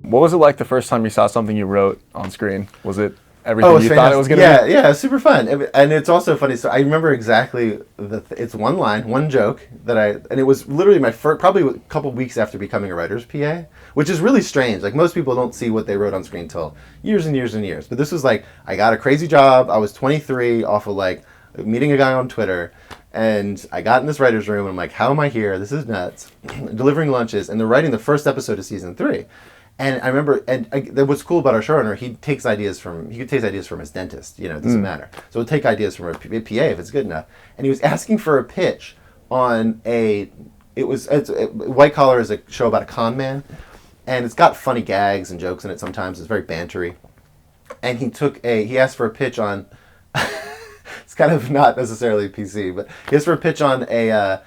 What was it like the first time you saw something you wrote on screen? Was it everything you thought it was going to be? Yeah, super fun. And it's also funny. So I remember exactly it's one line, one joke and it was literally my first, probably a couple weeks after becoming a writer's PA, which is really strange. Like most people don't see what they wrote on screen until years and years and years. But this was like, I got a crazy job. I was 23 off of like meeting a guy on Twitter. And I got in this writer's room and I'm like, how am I here? This is nuts. Delivering lunches. And they're writing the first episode of season 3. And I remember, what's cool about our showrunner, he takes ideas from his dentist. You know, it doesn't matter. So he'll take ideas from a PA if it's good enough. And he was asking for a pitch on White Collar is a show about a con man, and it's got funny gags and jokes in it sometimes. It's very bantery. And he asked for a pitch on, it's kind of not necessarily PC, but he asked for a pitch on a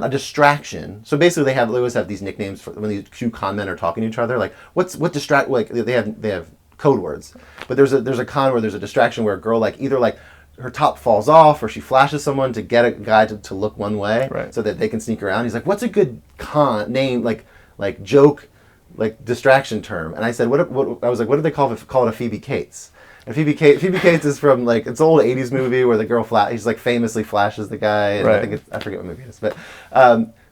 distraction. So basically they always have these nicknames for when these two con men are talking to each other, like what distract, like they have code words. But there's a con where there's a distraction where a girl like either like her top falls off or she flashes someone to get a guy to look one way, right, so that they can sneak around. He's like, what's a good con name, like joke, like distraction term? And I said, what I was like, what do they call it a Phoebe Cates? And Phoebe Cates is from like, it's an old 80s movie where the girl he's like famously flashes the guy, and right. I forget what movie it is, but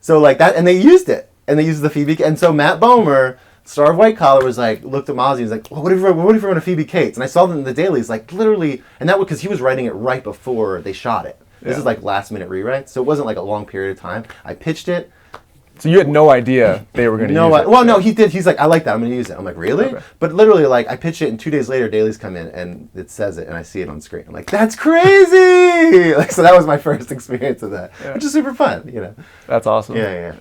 so like that, and they used it, and they used the Phoebe, and so Matt Bomer, star of White Collar, was like, looked at Masi and was like, well, what if we run a Phoebe Cates? And I saw them in the dailies, like literally, and that was because he was writing it right before they shot it. This is like last minute rewrite, so it wasn't like a long period of time. I pitched it. So you had no idea they were going to use it? Well, no, he did. He's like, I like that. I'm going to use it. I'm like, really? Okay. But literally, like, I pitched it, and 2 days later, dailies come in, and it says it, and I see it on screen. I'm like, that's crazy! Like, so that was my first experience of that, which is super fun, you know. That's awesome. Yeah.